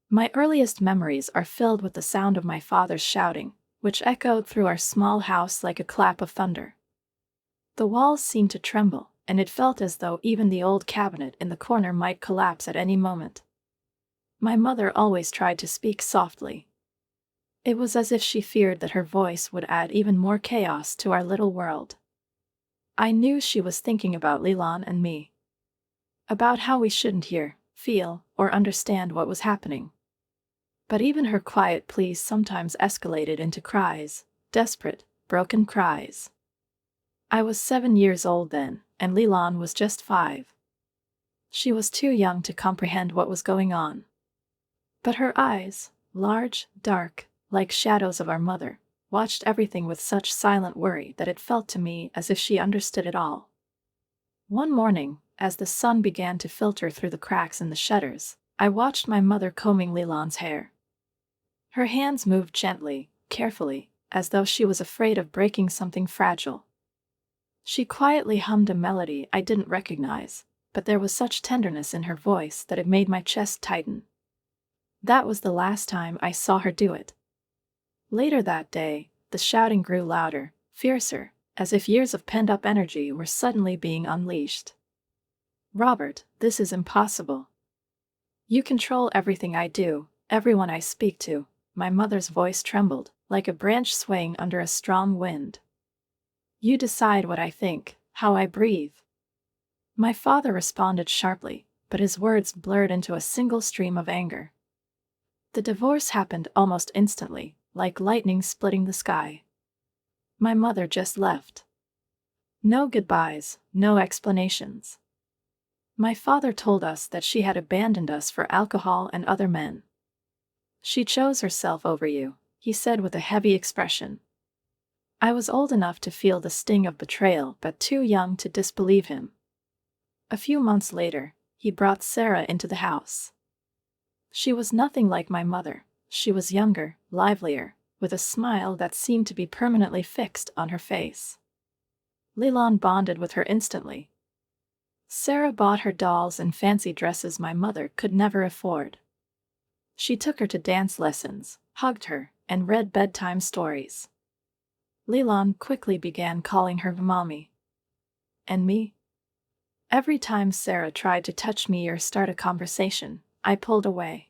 My earliest memories are filled with the sound of my father's shouting, which echoed through our small house like a clap of thunder. The walls seemed to tremble, and it felt as though even the old cabinet in the corner might collapse at any moment. My mother always tried to speak softly. It was as if she feared that her voice would add even more chaos to our little world. I knew she was thinking about Leland and me. About how we shouldn't hear, feel, or understand what was happening. But even her quiet pleas sometimes escalated into cries, desperate, broken cries. I was 7 years old then, and Leland was just 5. She was too young to comprehend what was going on. But her eyes, large, dark, like shadows of our mother, watched everything with such silent worry that it felt to me as if she understood it all. One morning, as the sun began to filter through the cracks in the shutters, I watched my mother combing Leland's hair. Her hands moved gently, carefully, as though she was afraid of breaking something fragile. She quietly hummed a melody I didn't recognize, but there was such tenderness in her voice that it made my chest tighten. That was the last time I saw her do it. Later that day, the shouting grew louder, fiercer, as if years of pent-up energy were suddenly being unleashed. "Robert, this is impossible. You control everything I do, everyone I speak to." My mother's voice trembled, like a branch swaying under a strong wind. "You decide what I think, how I breathe." My father responded sharply, but his words blurred into a single stream of anger. The divorce happened almost instantly, like lightning splitting the sky. My mother just left. No goodbyes, no explanations. My father told us that she had abandoned us for alcohol and other men. "She chose herself over you," he said with a heavy expression. I was old enough to feel the sting of betrayal but too young to disbelieve him. A few months later, he brought Sarah into the house. She was nothing like my mother. She was younger, livelier, with a smile that seemed to be permanently fixed on her face. Leland bonded with her instantly. Sarah bought her dolls and fancy dresses my mother could never afford. She took her to dance lessons, hugged her, and read bedtime stories. Leland quickly began calling her Mommy. And me? Every time Sarah tried to touch me or start a conversation, I pulled away.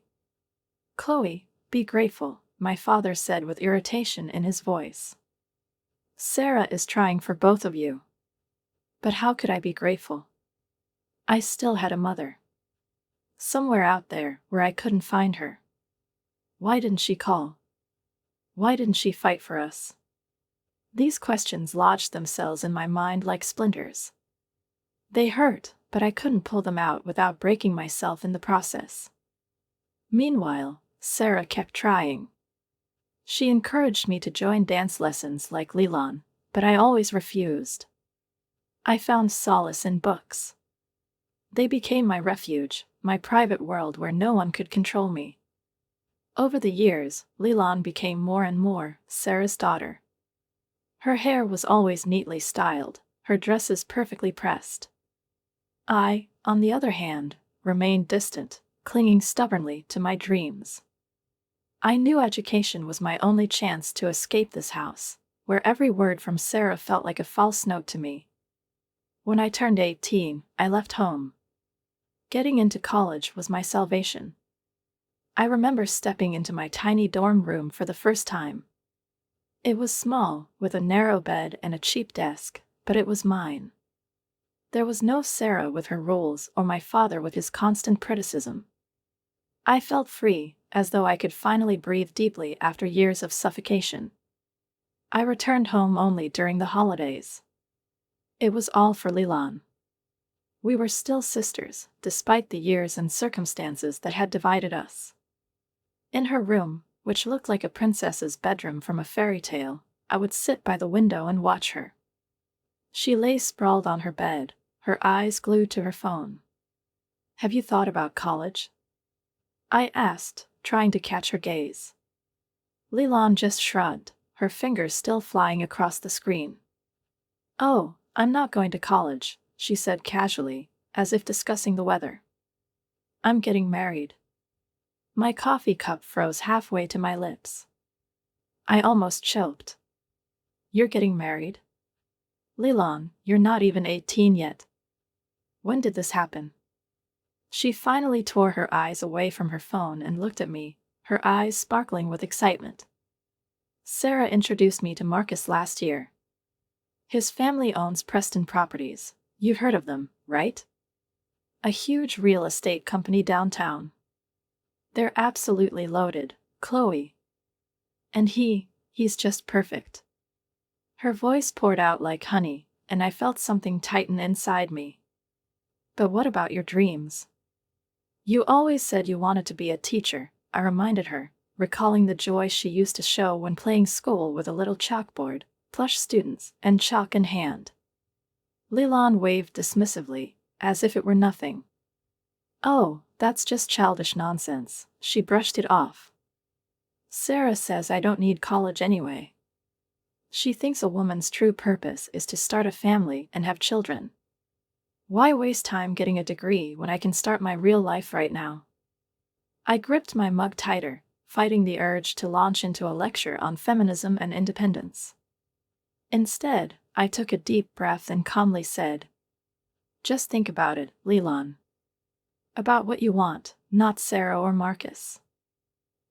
"Chloe, be grateful," my father said with irritation in his voice. "Sarah is trying for both of you." But how could I be grateful? I still had a mother. Somewhere out there, where I couldn't find her. Why didn't she call? Why didn't she fight for us? These questions lodged themselves in my mind like splinters. They hurt, but I couldn't pull them out without breaking myself in the process. Meanwhile, Sarah kept trying. She encouraged me to join dance lessons like Leland, but I always refused. I found solace in books. They became my refuge, my private world where no one could control me. Over the years, Leland became more and more Sarah's daughter. Her hair was always neatly styled, her dresses perfectly pressed. I, on the other hand, remained distant, clinging stubbornly to my dreams. I knew education was my only chance to escape this house, where every word from Sarah felt like a false note to me. When I turned 18, I left home. Getting into college was my salvation. I remember stepping into my tiny dorm room for the first time. It was small, with a narrow bed and a cheap desk, but it was mine. There was no Sarah with her rules or my father with his constant criticism. I felt free, as though I could finally breathe deeply after years of suffocation. I returned home only during the holidays. It was all for Leland. We were still sisters, despite the years and circumstances that had divided us. In her room, which looked like a princess's bedroom from a fairy tale, I would sit by the window and watch her. She lay sprawled on her bed, her eyes glued to her phone. "Have you thought about college?" I asked, trying to catch her gaze. Leland just shrugged, her fingers still flying across the screen. "Oh, I'm not going to college," she said casually, as if discussing the weather. "I'm getting married." My coffee cup froze halfway to my lips. I almost choked. You're getting married? Leland, you're not even 18 yet. When did this happen? She finally tore her eyes away from her phone and looked at me, her eyes sparkling with excitement. Sarah introduced me to Marcus last year. His family owns Preston Properties. You've heard of them, right? A huge real estate company downtown. They're absolutely loaded, Chloe. And he's just perfect. Her voice poured out like honey, and I felt something tighten inside me. But what about your dreams? You always said you wanted to be a teacher, I reminded her, recalling the joy she used to show when playing school with a little chalkboard, plush students, and chalk in hand. Leland waved dismissively, as if it were nothing. Oh, that's just childish nonsense, she brushed it off. Sarah says I don't need college anyway. She thinks a woman's true purpose is to start a family and have children. Why waste time getting a degree when I can start my real life right now? I gripped my mug tighter, fighting the urge to launch into a lecture on feminism and independence. Instead, I took a deep breath and calmly said, "Just think about it, Leland. About what you want, not Sarah or Marcus."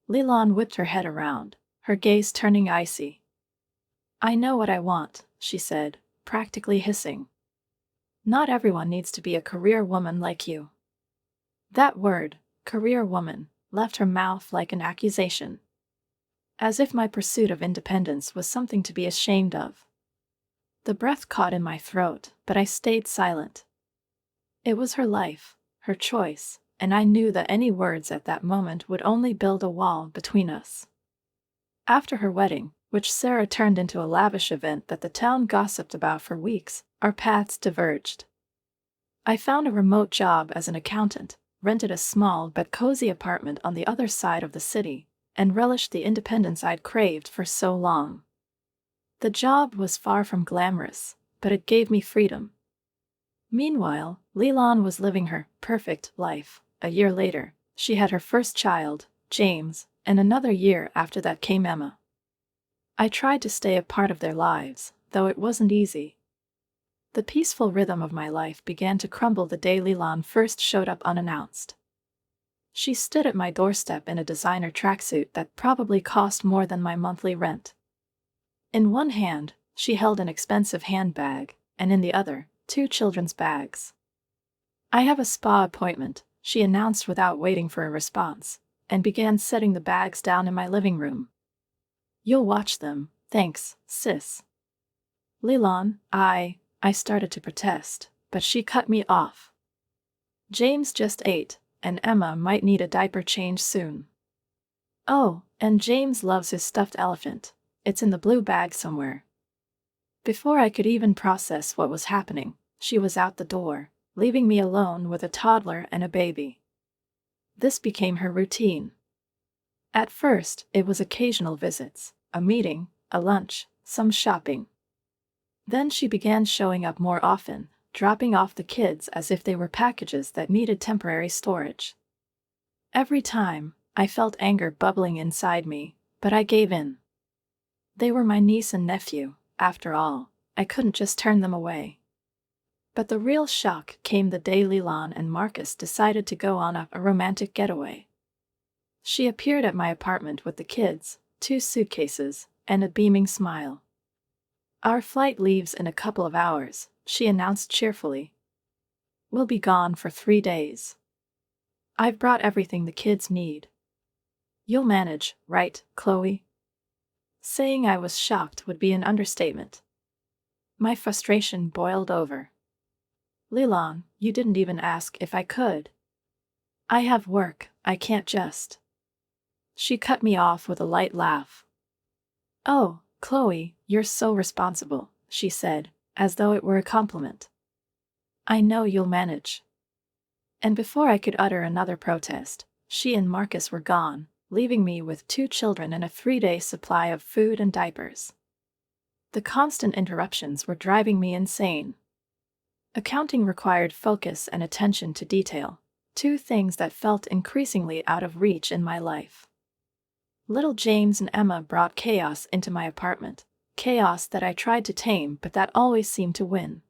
Leland whipped her head around, her gaze turning icy. "I know what I want," she said, practically hissing. "Not everyone needs to be a career woman like you." That word, career woman, left her mouth like an accusation. As if my pursuit of independence was something to be ashamed of. The breath caught in my throat, but I stayed silent. It was her life, her choice, and I knew that any words at that moment would only build a wall between us. After her wedding, which Sarah turned into a lavish event that the town gossiped about for weeks, our paths diverged. I found a remote job as an accountant, rented a small but cozy apartment on the other side of the city, and relished the independence I'd craved for so long. The job was far from glamorous, but it gave me freedom. Meanwhile, Leland was living her perfect life. A year later, she had her first child, James, and another year after that came Emma. I tried to stay a part of their lives, though it wasn't easy. The peaceful rhythm of my life began to crumble the day Leland first showed up unannounced. She stood at my doorstep in a designer tracksuit that probably cost more than my monthly rent. In one hand, she held an expensive handbag, and in the other, 2 children's bags. "I have a spa appointment," she announced without waiting for a response, and began setting the bags down in my living room. "You'll watch them, thanks, sis." "Leland, I started to protest, but she cut me off. "James just ate, and Emma might need a diaper change soon." "Oh, and James loves his stuffed elephant. It's in the blue bag somewhere." Before I could even process what was happening, she was out the door, leaving me alone with a toddler and a baby. This became her routine. At first, it was occasional visits, a meeting, a lunch, some shopping. Then she began showing up more often, dropping off the kids as if they were packages that needed temporary storage. Every time, I felt anger bubbling inside me, but I gave in. They were my niece and nephew, after all. I couldn't just turn them away. But the real shock came the day Leland and Marcus decided to go on a romantic getaway. She appeared at my apartment with the kids, 2 suitcases, and a beaming smile. "Our flight leaves in a couple of hours," she announced cheerfully. "We'll be gone for 3 days. I've brought everything the kids need. You'll manage, right, Chloe?" Saying I was shocked would be an understatement. My frustration boiled over. "Leland, you didn't even ask if I could." "I have work, I can't just." She cut me off with a light laugh. "Oh, Chloe, you're so responsible," she said, as though it were a compliment. "I know you'll manage." And before I could utter another protest, she and Marcus were gone, leaving me with 2 children and a 3-day supply of food and diapers. The constant interruptions were driving me insane. Accounting required focus and attention to detail, Two things that felt increasingly out of reach in my life. Little James and Emma brought chaos into my apartment, chaos that I tried to tame but that always seemed to win.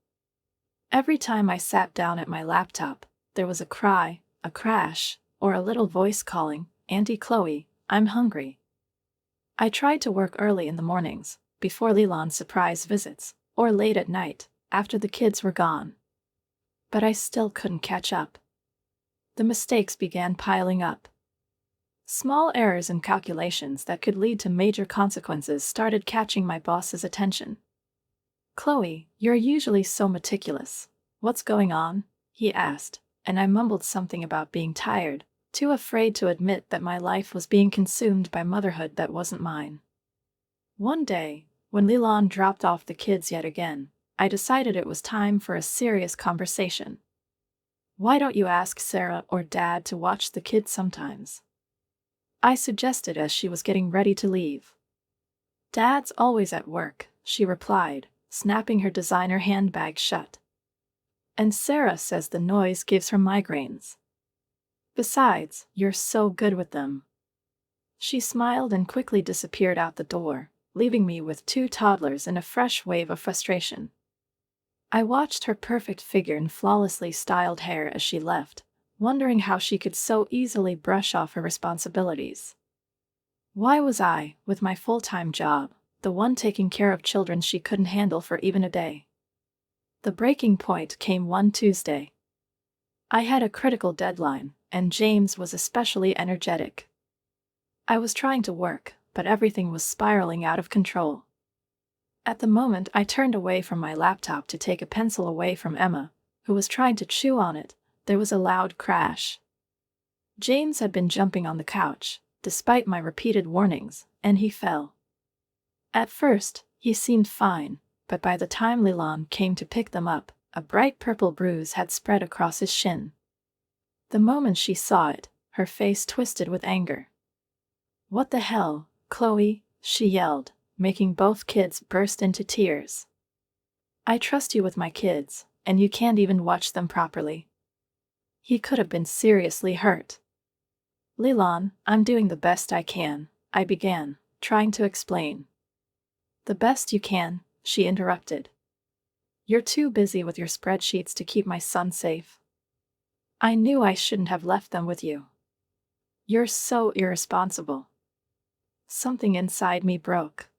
Every time I sat down at my laptop, there was a cry, a crash, or a little voice calling, "Auntie Chloe, I'm hungry." I tried to work early in the mornings, before Leland's surprise visits, or late at night, after the kids were gone. But I still couldn't catch up. The mistakes began piling up. Small errors in calculations that could lead to major consequences started catching my boss's attention. "Chloe, you're usually so meticulous. What's going on?" he asked, and I mumbled something about being tired, too afraid to admit that my life was being consumed by motherhood that wasn't mine. One day, when Leland dropped off the kids yet again, I decided it was time for a serious conversation. "Why don't you ask Sarah or Dad to watch the kids sometimes?" I suggested as she was getting ready to leave. "Dad's always at work," she replied, snapping her designer handbag shut. "And Sarah says the noise gives her migraines. Besides, you're so good with them." She smiled and quickly disappeared out the door, leaving me with two toddlers and a fresh wave of frustration. I watched her perfect figure and flawlessly styled hair as she left, wondering how she could so easily brush off her responsibilities. Why was I, with my full-time job, the one taking care of children she couldn't handle for even a day? The breaking point came one Tuesday. I had a critical deadline, and James was especially energetic. I was trying to work, but everything was spiraling out of control. At the moment I turned away from my laptop to take a pencil away from Emma, who was trying to chew on it, there was a loud crash. James had been jumping on the couch, despite my repeated warnings, and he fell. At first, he seemed fine, but by the time Leland came to pick them up, a bright purple bruise had spread across his shin. The moment she saw it, her face twisted with anger. "What the hell, Chloe?" she yelled, making both kids burst into tears. "I trust you with my kids, and you can't even watch them properly." He could have been seriously hurt. "Leland, I'm doing the best I can," I began, trying to explain. "The best you can," she interrupted. "You're too busy with your spreadsheets to keep my son safe. I knew I shouldn't have left them with you. You're so irresponsible." Something inside me broke.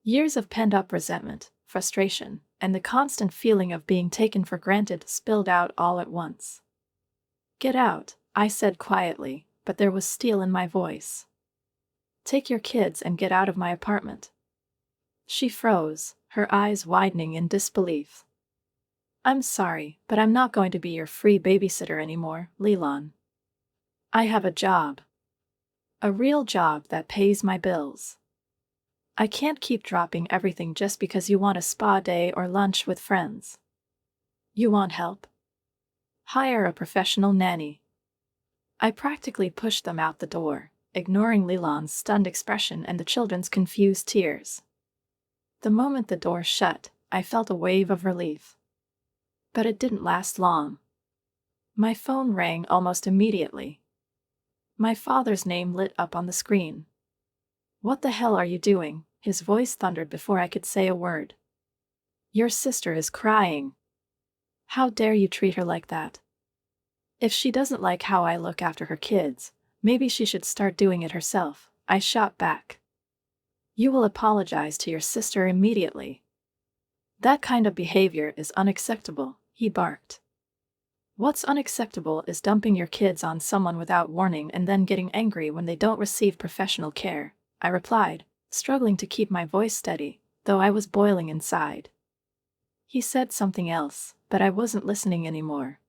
Years of pent-up resentment, frustration, and the constant feeling of being taken for granted spilled out all at once. "Get out," I said quietly, but there was steel in my voice. "Take your kids and get out of my apartment." She froze, her eyes widening in disbelief. "I'm sorry, but I'm not going to be your free babysitter anymore, Leland. I have a job. A real job that pays my bills. I can't keep dropping everything just because you want a spa day or lunch with friends. You want help? Hire a professional nanny." I practically pushed them out the door, ignoring Leland's stunned expression and the children's confused tears. The moment the door shut, I felt a wave of relief. But it didn't last long. My phone rang almost immediately. My father's name lit up on the screen. "What the hell are you doing?" his voice thundered before I could say a word. "Your sister is crying. How dare you treat her like that? If she doesn't like how I look after her kids, maybe she should start doing it herself," I shot back. "You will apologize to your sister immediately." "That kind of behavior is unacceptable," he barked. "What's unacceptable is dumping your kids on someone without warning and then getting angry when they don't receive professional care," I replied, struggling to keep my voice steady, though I was boiling inside. He said something else, but I wasn't listening anymore.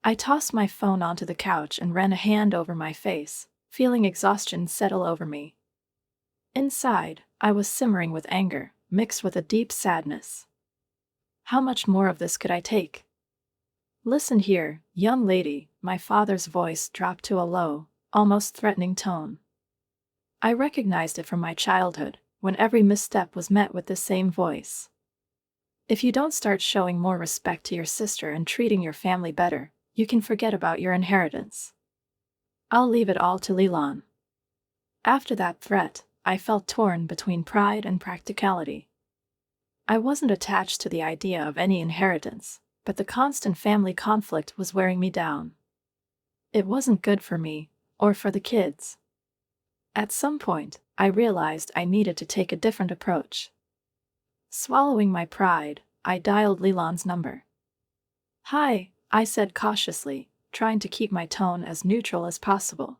I tossed my phone onto the couch and ran a hand over my face, feeling exhaustion settle over me. Inside, I was simmering with anger, mixed with a deep sadness. How much more of this could I take? "Listen here, young lady," my father's voice dropped to a low, almost threatening tone. I recognized it from my childhood, when every misstep was met with the same voice. "If you don't start showing more respect to your sister and treating your family better, You can forget about your inheritance. I'll leave it all to Leland. After that threat, I felt torn between pride and practicality. I wasn't attached to the idea of any inheritance, but the constant family conflict was wearing me down. It wasn't good for me, or for the kids. At some point, I realized I needed to take a different approach. Swallowing my pride, I dialed Leland's number. "Hi," I said cautiously, trying to keep my tone as neutral as possible.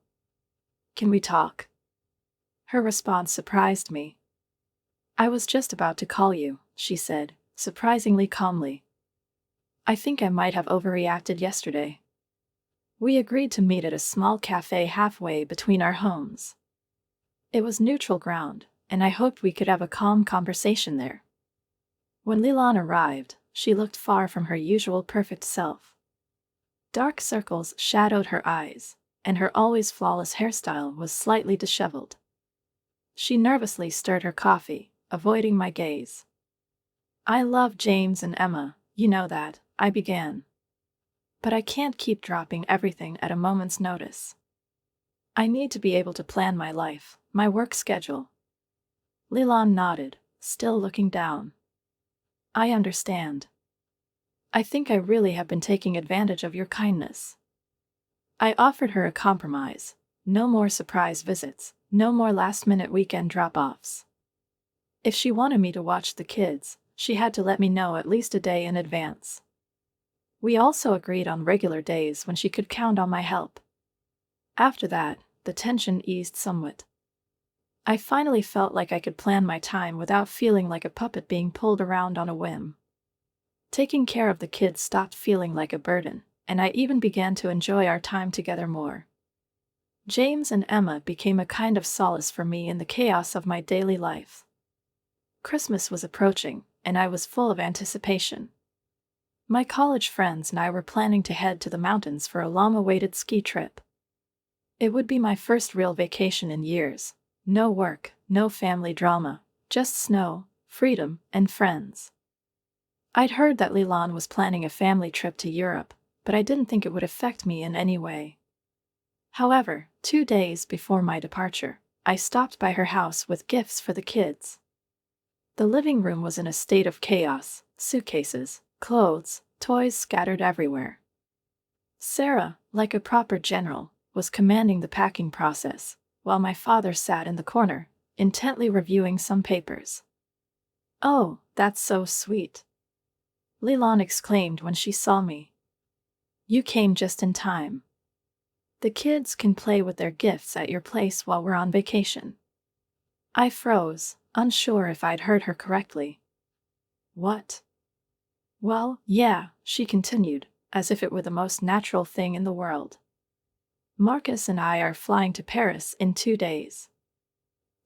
"Can we talk?" Her response surprised me. "I was just about to call you," she said, surprisingly calmly. "I think I might have overreacted yesterday." We agreed to meet at a small cafe halfway between our homes. It was neutral ground, and I hoped we could have a calm conversation there. When Leland arrived, she looked far from her usual perfect self. Dark circles shadowed her eyes, and her always flawless hairstyle was slightly disheveled. She nervously stirred her coffee, avoiding my gaze. "I love James and Emma, you know that," I began. "But I can't keep dropping everything at a moment's notice. I need to be able to plan my life, my work schedule." Leland nodded, still looking down. "I understand. I think I really have been taking advantage of your kindness." I offered her a compromise: no more surprise visits, no more last-minute weekend drop-offs. If she wanted me to watch the kids, she had to let me know at least a day in advance. We also agreed on regular days when she could count on my help. After that, the tension eased somewhat. I finally felt like I could plan my time without feeling like a puppet being pulled around on a whim. Taking care of the kids stopped feeling like a burden, and I even began to enjoy our time together more. James and Emma became a kind of solace for me in the chaos of my daily life. Christmas was approaching, and I was full of anticipation. My college friends and I were planning to head to the mountains for a long-awaited ski trip. It would be my first real vacation in years. No work, no family drama, just snow, freedom, and friends. I'd heard that Leland was planning a family trip to Europe, but I didn't think it would affect me in any way. However, 2 days before my departure, I stopped by her house with gifts for the kids. The living room was in a state of chaos: suitcases, clothes, toys scattered everywhere. Sarah, like a proper general, was commanding the packing process, while my father sat in the corner, intently reviewing some papers. "Oh, that's so sweet," Leland exclaimed when she saw me. "You came just in time. The kids can play with their gifts at your place while we're on vacation." I froze, unsure if I'd heard her correctly. "What?" "Well, yeah," she continued, as if it were the most natural thing in the world. "Marcus and I are flying to Paris in 2 days.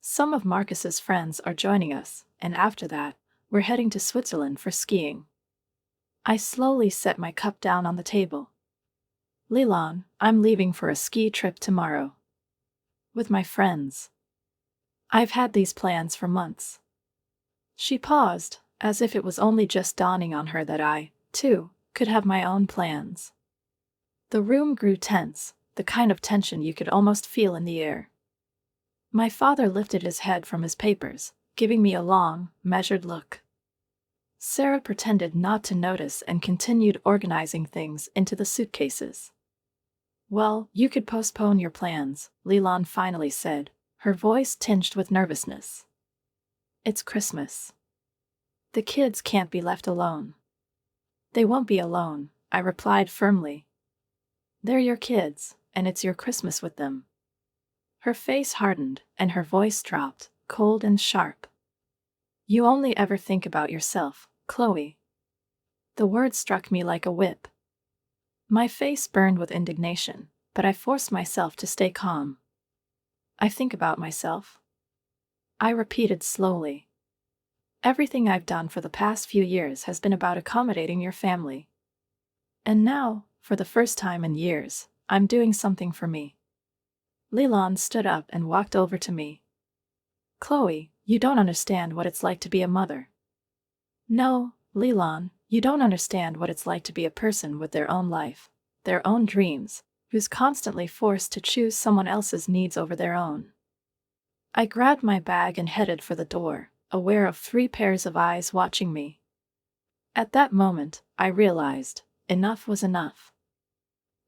Some of Marcus's friends are joining us, and after that, we're heading to Switzerland for skiing." I slowly set my cup down on the table. "Leland, I'm leaving for a ski trip tomorrow. With my friends. I've had these plans for months." She paused, as if it was only just dawning on her that I, too, could have my own plans. The room grew tense, the kind of tension you could almost feel in the air. My father lifted his head from his papers, giving me a long, measured look. Sarah pretended not to notice and continued organizing things into the suitcases. "Well, you could postpone your plans," Leland finally said, her voice tinged with nervousness. "It's Christmas. The kids can't be left alone." "They won't be alone," I replied firmly. "They're your kids, and it's your Christmas with them." Her face hardened, and her voice dropped, cold and sharp. "You only ever think about yourself, Chloe." The word struck me like a whip. My face burned with indignation, but I forced myself to stay calm. "I think about myself," I repeated slowly. "Everything I've done for the past few years has been about accommodating your family. And now, for the first time in years, I'm doing something for me." Leland stood up and walked over to me. "Chloe, you don't understand what it's like to be a mother." "No, Leland, you don't understand what it's like to be a person with their own life, their own dreams, who's constantly forced to choose someone else's needs over their own. I grabbed my bag and headed for the door, aware of 3 pairs of eyes watching me. At that moment, I realized, enough was enough.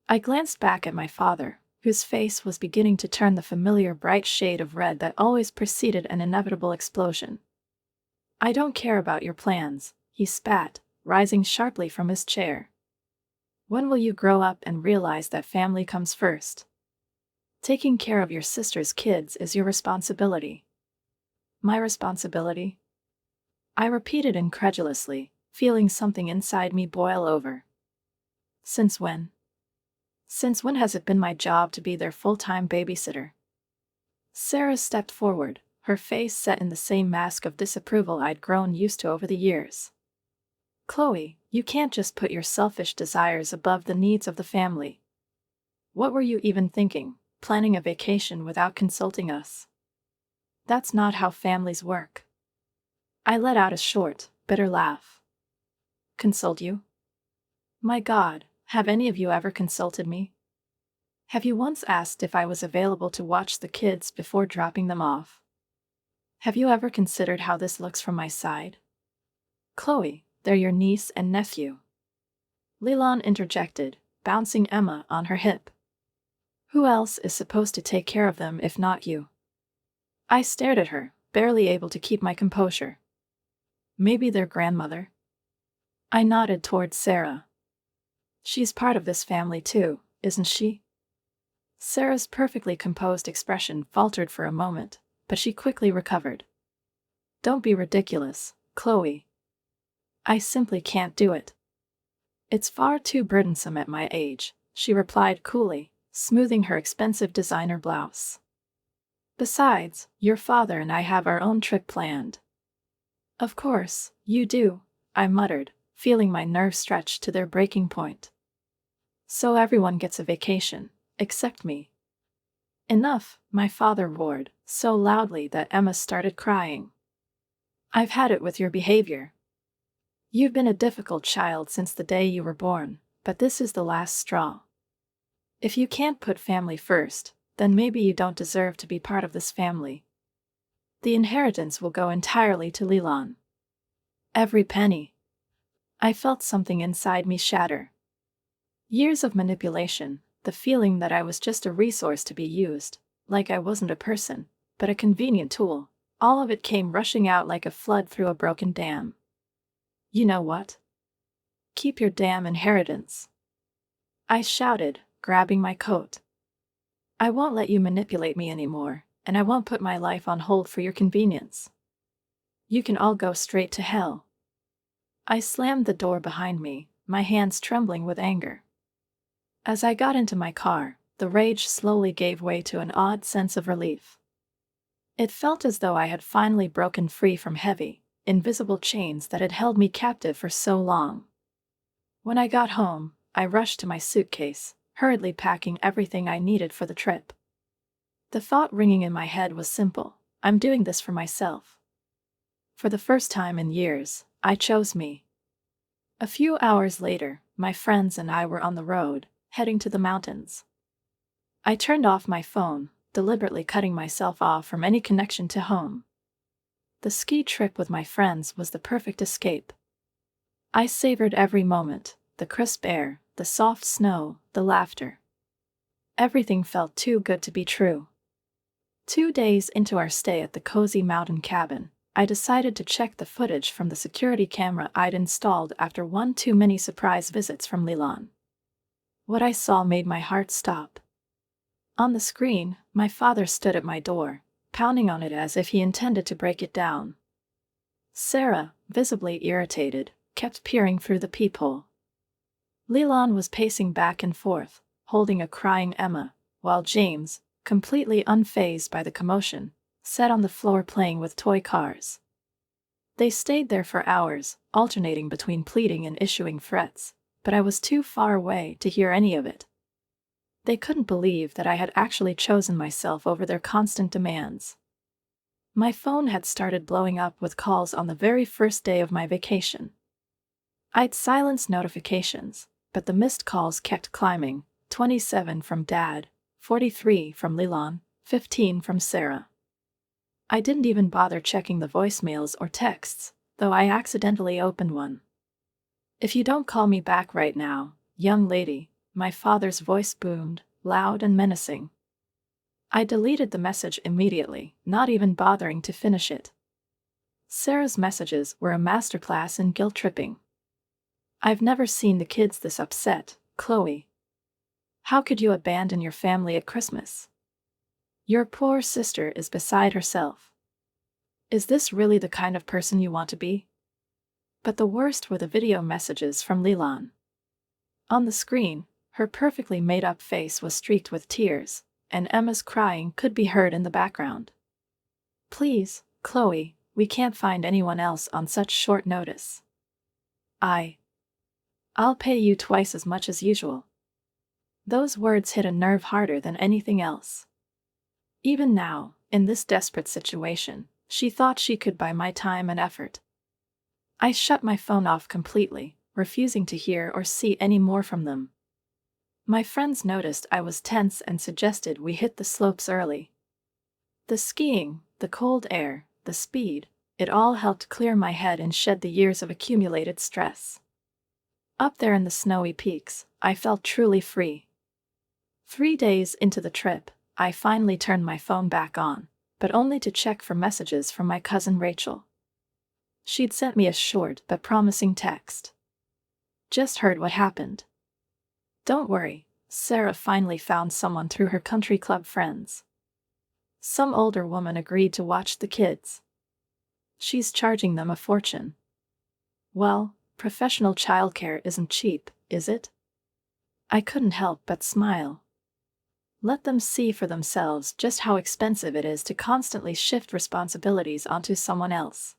I glanced back at my father, whose face was beginning to turn the familiar bright shade of red that always preceded an inevitable explosion. "I don't care about your plans," he spat, rising sharply from his chair. "When will you grow up and realize that family comes first? Taking care of your sister's kids is your responsibility." "My responsibility?" I repeated incredulously, feeling something inside me boil over. "Since when? Since when has it been my job to be their full-time babysitter?" Sarah stepped forward, her face set in the same mask of disapproval I'd grown used to over the years. "Chloe, you can't just put your selfish desires above the needs of the family. What were you even thinking, planning a vacation without consulting us? That's not how families work." I let out a short, bitter laugh. "Consult you? My God, have any of you ever consulted me? Have you once asked if I was available to watch the kids before dropping them off? Have you ever considered how this looks from my side? Chloe, they're your niece and nephew." Leland interjected, bouncing Emma on her hip. "Who else is supposed to take care of them if not you?" I stared at her, barely able to keep my composure. "Maybe their grandmother?" I nodded toward Sarah. "She's part of this family too, isn't she?" Sarah's perfectly composed expression faltered for a moment, but she quickly recovered. "Don't be ridiculous, Chloe. I simply can't do it. It's far too burdensome at my age," she replied coolly, smoothing her expensive designer blouse. "Besides, your father and I have our own trip planned." "Of course, you do," I muttered, feeling my nerves stretch to their breaking point. "So everyone gets a vacation, except me." "Enough," my father roared, so loudly that Emma started crying. "I've had it with your behavior. You've been a difficult child since the day you were born, but this is the last straw. If you can't put family first, then maybe you don't deserve to be part of this family. The inheritance will go entirely to Leland. Every penny." I felt something inside me shatter. Years of manipulation, the feeling that I was just a resource to be used, like I wasn't a person, but a convenient tool, all of it came rushing out like a flood through a broken dam. "You know what? Keep your damn inheritance," I shouted, grabbing my coat. "I won't let you manipulate me anymore, and I won't put my life on hold for your convenience. You can all go straight to hell." I slammed the door behind me, my hands trembling with anger. As I got into my car, the rage slowly gave way to an odd sense of relief. It felt as though I had finally broken free from heavy, invisible chains that had held me captive for so long. When I got home, I rushed to my suitcase, hurriedly packing everything I needed for the trip. The thought ringing in my head was simple: I'm doing this for myself. For the first time in years, I chose me. A few hours later, my friends and I were on the road, heading to the mountains. I turned off my phone, deliberately cutting myself off from any connection to home. The ski trip with my friends was the perfect escape. I savored every moment: the crisp air, the soft snow, the laughter. Everything felt too good to be true. 2 days into our stay at the cozy mountain cabin, I decided to check the footage from the security camera I'd installed after one too many surprise visits from Leland. What I saw made my heart stop. On the screen, my father stood at my door, pounding on it as if he intended to break it down. Sarah, visibly irritated, kept peering through the peephole. Leland was pacing back and forth, holding a crying Emma, while James, completely unfazed by the commotion, sat on the floor playing with toy cars. They stayed there for hours, alternating between pleading and issuing threats, but I was too far away to hear any of it. They couldn't believe that I had actually chosen myself over their constant demands. My phone had started blowing up with calls on the very first day of my vacation. I'd silenced notifications, but the missed calls kept climbing. 27 from Dad, 43 from Leland, 15 from Sarah. I didn't even bother checking the voicemails or texts, though I accidentally opened one. "If you don't call me back right now, young lady," my father's voice boomed, loud and menacing. I deleted the message immediately, not even bothering to finish it. Sarah's messages were a masterclass in guilt-tripping. "I've never seen the kids this upset, Chloe. How could you abandon your family at Christmas? Your poor sister is beside herself. Is this really the kind of person you want to be?" But the worst were the video messages from Leland. On the screen, her perfectly made-up face was streaked with tears, and Emma's crying could be heard in the background. "Please, Chloe, we can't find anyone else on such short notice. I'll pay you twice as much as usual." Those words hit a nerve harder than anything else. Even now, in this desperate situation, she thought she could buy my time and effort. I shut my phone off completely, refusing to hear or see any more from them. My friends noticed I was tense and suggested we hit the slopes early. The skiing, the cold air, the speed, it all helped clear my head and shed the years of accumulated stress. Up there in the snowy peaks, I felt truly free. 3 days into the trip, I finally turned my phone back on, but only to check for messages from my cousin Rachel. She'd sent me a short but promising text. "Just heard what happened. Don't worry, Sarah finally found someone through her country club friends. Some older woman agreed to watch the kids. She's charging them a fortune. Well, professional childcare isn't cheap, is it?" I couldn't help but smile. Let them see for themselves just how expensive it is to constantly shift responsibilities onto someone else.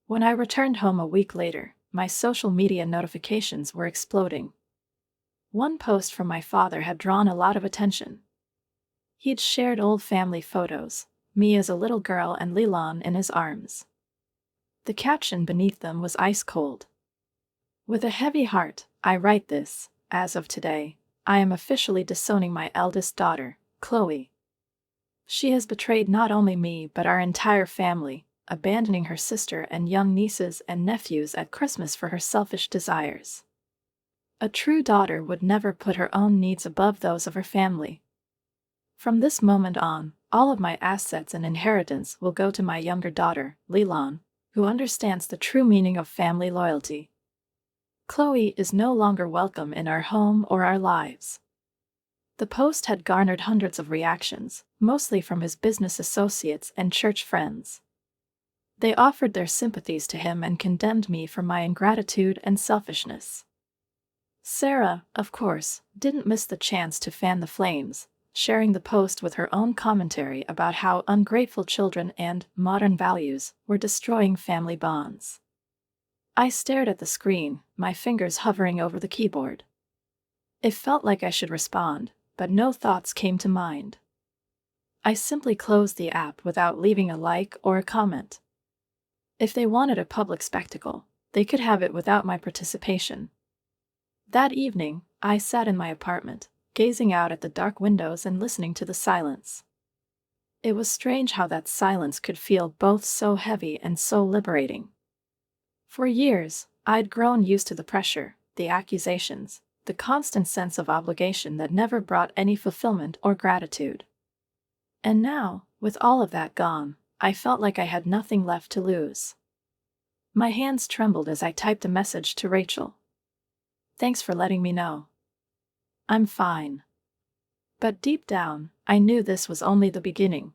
When I returned home a week later, my social media notifications were exploding. One post from my father had drawn a lot of attention. He'd shared old family photos, me as a little girl and Leland in his arms. The caption beneath them was ice cold. "With a heavy heart, I write this. As of today, I am officially disowning my eldest daughter, Chloe. She has betrayed not only me but our entire family, abandoning her sister and young nieces and nephews at Christmas for her selfish desires. A true daughter would never put her own needs above those of her family. From this moment on, all of my assets and inheritance will go to my younger daughter, Leland, who understands the true meaning of family loyalty. Chloe is no longer welcome in our home or our lives." The post had garnered hundreds of reactions, mostly from his business associates and church friends. They offered their sympathies to him and condemned me for my ingratitude and selfishness. Sarah, of course, didn't miss the chance to fan the flames, sharing the post with her own commentary about how ungrateful children and modern values were destroying family bonds. I stared at the screen, my fingers hovering over the keyboard. It felt like I should respond, but no thoughts came to mind. I simply closed the app without leaving a like or a comment. If they wanted a public spectacle, they could have it without my participation. That evening, I sat in my apartment, gazing out at the dark windows and listening to the silence. It was strange how that silence could feel both so heavy and so liberating. For years, I'd grown used to the pressure, the accusations, the constant sense of obligation that never brought any fulfillment or gratitude. And now, with all of that gone, I felt like I had nothing left to lose. My hands trembled as I typed a message to Rachel. "Thanks for letting me know. I'm fine." But deep down, I knew this was only the beginning.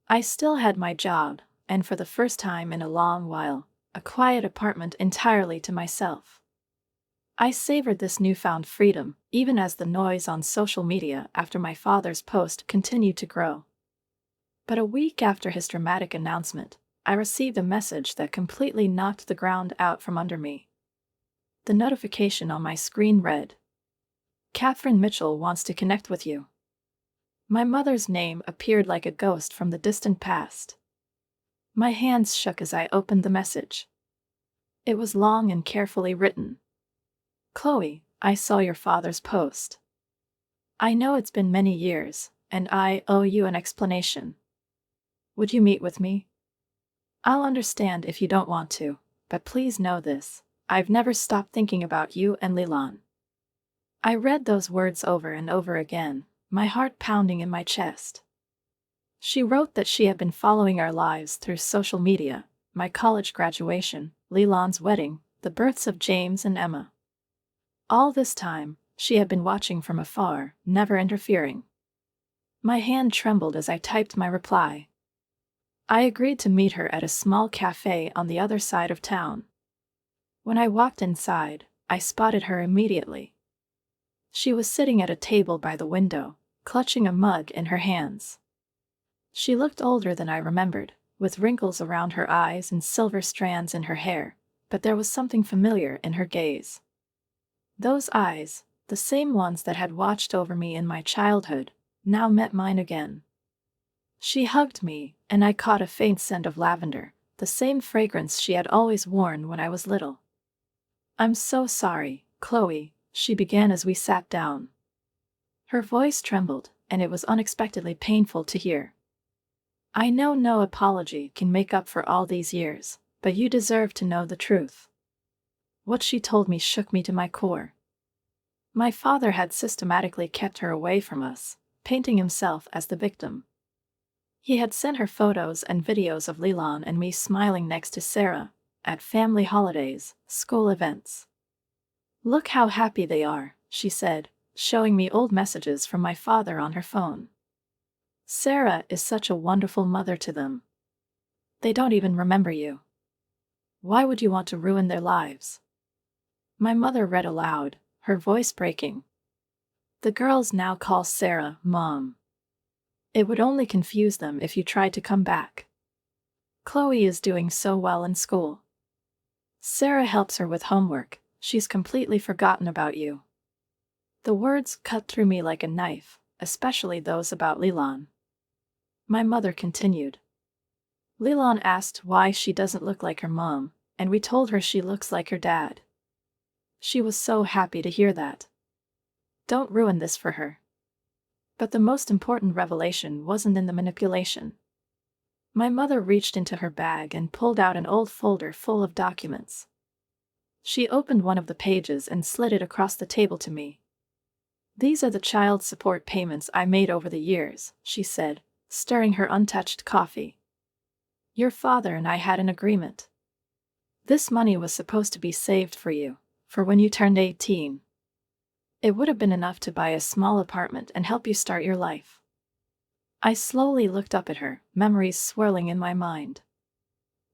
I still had my job, and for the first time in a long while, a quiet apartment entirely to myself. I savored this newfound freedom, even as the noise on social media after my father's post continued to grow. But a week after his dramatic announcement, I received a message that completely knocked the ground out from under me. The notification on my screen read, "Catherine Mitchell wants to connect with you." My mother's name appeared like a ghost from the distant past. My hands shook as I opened the message. It was long and carefully written. "Chloe, I saw your father's post. I know it's been many years, and I owe you an explanation. Would you meet with me? I'll understand if you don't want to, but please know this. I've never stopped thinking about you and Lilan. I read those words over and over again, my heart pounding in my chest. She wrote that she had been following our lives through social media, my college graduation, Lilan's wedding, the births of James and Emma. All this time, she had been watching from afar, never interfering. My hand trembled as I typed my reply. I agreed to meet her at a small cafe on the other side of town. When I walked inside, I spotted her immediately. She was sitting at a table by the window, clutching a mug in her hands. She looked older than I remembered, with wrinkles around her eyes and silver strands in her hair, but there was something familiar in her gaze. Those eyes, the same ones that had watched over me in my childhood, now met mine again. She hugged me, and I caught a faint scent of lavender, the same fragrance she had always worn when I was little. "I'm so sorry, Chloe," she began as we sat down. Her voice trembled, and it was unexpectedly painful to hear. "I know no apology can make up for all these years, but you deserve to know the truth." What she told me shook me to my core. My father had systematically kept her away from us, painting himself as the victim. He had sent her photos and videos of Lilan and me smiling next to Sarah, at family holidays, school events. "Look how happy they are," she said, showing me old messages from my father on her phone. "Sarah is such a wonderful mother to them. They don't even remember you. Why would you want to ruin their lives?" My mother read aloud, her voice breaking. "The girls now call Sarah Mom. It would only confuse them if you tried to come back. Chloe is doing so well in school. Sarah helps her with homework. She's completely forgotten about you." The words cut through me like a knife, especially those about Lilan. My mother continued. "Lilan asked why she doesn't look like her mom, and we told her she looks like her dad. She was so happy to hear that. Don't ruin this for her." But the most important revelation wasn't in the manipulation. My mother reached into her bag and pulled out an old folder full of documents. She opened one of the pages and slid it across the table to me. "These are the child support payments I made over the years," she said, stirring her untouched coffee. "Your father and I had an agreement. This money was supposed to be saved for you, for when you turned 18. It would have been enough to buy a small apartment and help you start your life." I slowly looked up at her, memories swirling in my mind.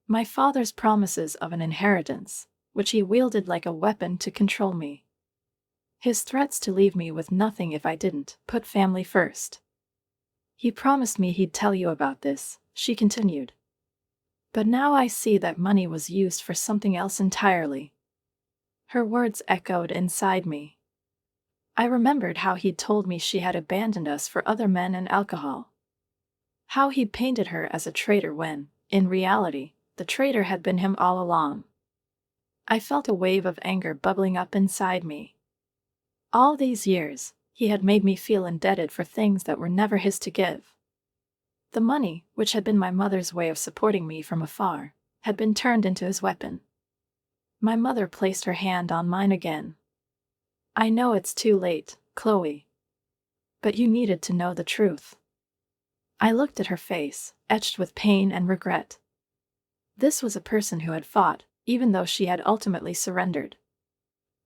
My father's promises of an inheritance, which he wielded like a weapon to control me. His threats to leave me with nothing if I didn't put family first. "He promised me he'd tell you about this," she continued. "But now I see that money was used for something else entirely." Her words echoed inside me. I remembered how he'd told me she had abandoned us for other men and alcohol. How he'd painted her as a traitor when, in reality, the traitor had been him all along. I felt a wave of anger bubbling up inside me. All these years, he had made me feel indebted for things that were never his to give. The money, which had been my mother's way of supporting me from afar, had been turned into his weapon. My mother placed her hand on mine again. "I know it's too late, Chloe. But you needed to know the truth." I looked at her face, etched with pain and regret. This was a person who had fought, even though she had ultimately surrendered.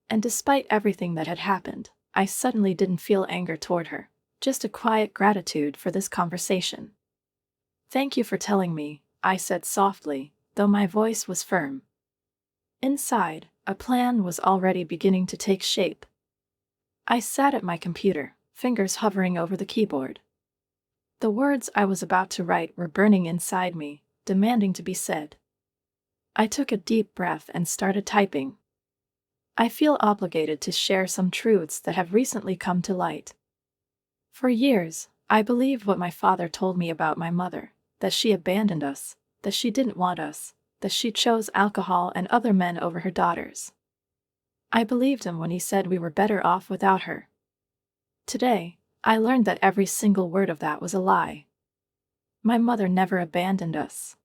And despite everything that had happened, I suddenly didn't feel anger toward her, just a quiet gratitude for this conversation. "Thank you for telling me," I said softly, though my voice was firm. Inside, a plan was already beginning to take shape. I sat at my computer, fingers hovering over the keyboard. The words I was about to write were burning inside me, demanding to be said. I took a deep breath and started typing. I feel obligated to share some truths that have recently come to light. For years, I believed what my father told me about my mother, that she abandoned us, that she didn't want us, that she chose alcohol and other men over her daughters. I believed him when he said we were better off without her. Today, I learned that every single word of that was a lie. My mother never abandoned us.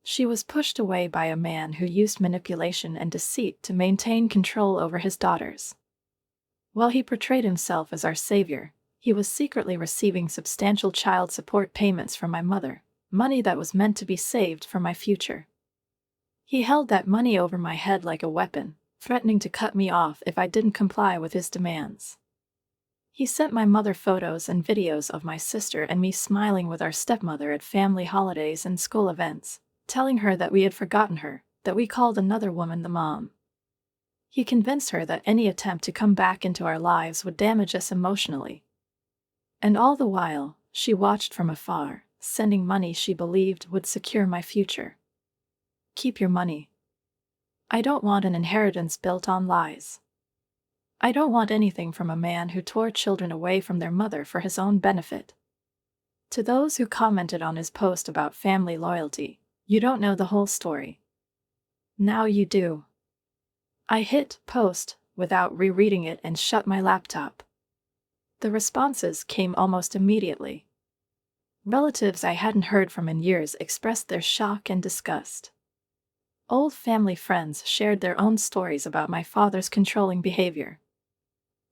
She was pushed away by a man who used manipulation and deceit to maintain control over his daughters. While he portrayed himself as our savior, he was secretly receiving substantial child support payments from my mother, money that was meant to be saved for my future. He held that money over my head like a weapon, threatening to cut me off if I didn't comply with his demands. He sent my mother photos and videos of my sister and me smiling with our stepmother at family holidays and school events, telling her that we had forgotten her, that we called another woman the mom. He convinced her that any attempt to come back into our lives would damage us emotionally. And all the while, she watched from afar, sending money she believed would secure my future. Keep your money. I don't want an inheritance built on lies. I don't want anything from a man who tore children away from their mother for his own benefit. To those who commented on his post about family loyalty, you don't know the whole story. Now you do. I hit post without rereading it and shut my laptop. The responses came almost immediately. Relatives I hadn't heard from in years expressed their shock and disgust. Old family friends shared their own stories about my father's controlling behavior.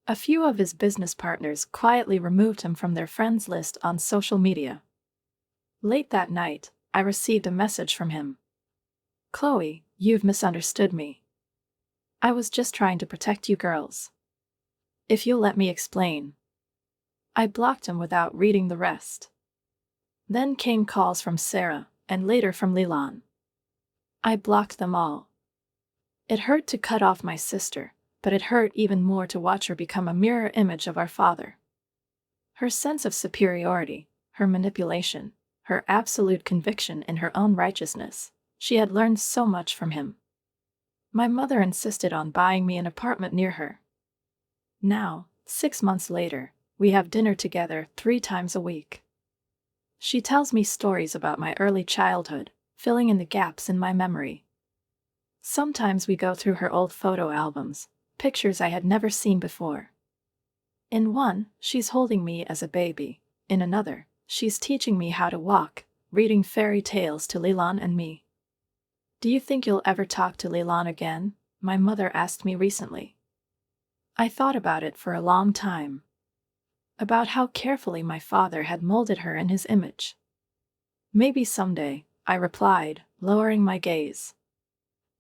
A few of his business partners quietly removed him from their friends list on social media. Late that night, I received a message from him. "Chloe, you've misunderstood me. I was just trying to protect you girls. If you'll let me explain." I blocked him without reading the rest. Then came calls from Sarah, and later from Leland. I blocked them all. It hurt to cut off my sister, but it hurt even more to watch her become a mirror image of our father. Her sense of superiority, her manipulation, her absolute conviction in her own righteousness, she had learned so much from him. My mother insisted on buying me an apartment near her. Now, 6 months later, we have dinner together 3 times a week. She tells me stories about my early childhood, filling in the gaps in my memory. Sometimes we go through her old photo albums, pictures I had never seen before. In one, she's holding me as a baby. In another, she's teaching me how to walk, reading fairy tales to Leland and me. "Do you think you'll ever talk to Leland again?" my mother asked me recently. I thought about it for a long time. About how carefully my father had molded her in his image. "Maybe someday," I replied, lowering my gaze.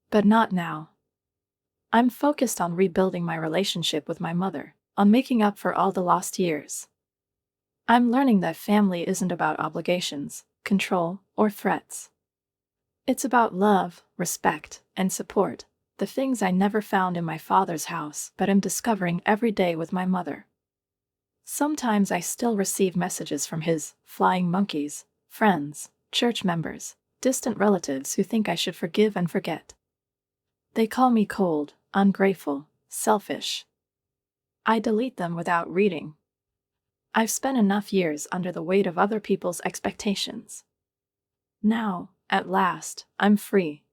"But not now. I'm focused on rebuilding my relationship with my mother, on making up for all the lost years. I'm learning that family isn't about obligations, control, or threats. It's about love, respect, and support, the things I never found in my father's house but am discovering every day with my mother." Sometimes I still receive messages from his flying monkeys, friends, church members, distant relatives who think I should forgive and forget. They call me cold, ungrateful, selfish. I delete them without reading. I've spent enough years under the weight of other people's expectations. Now, at last, I'm free.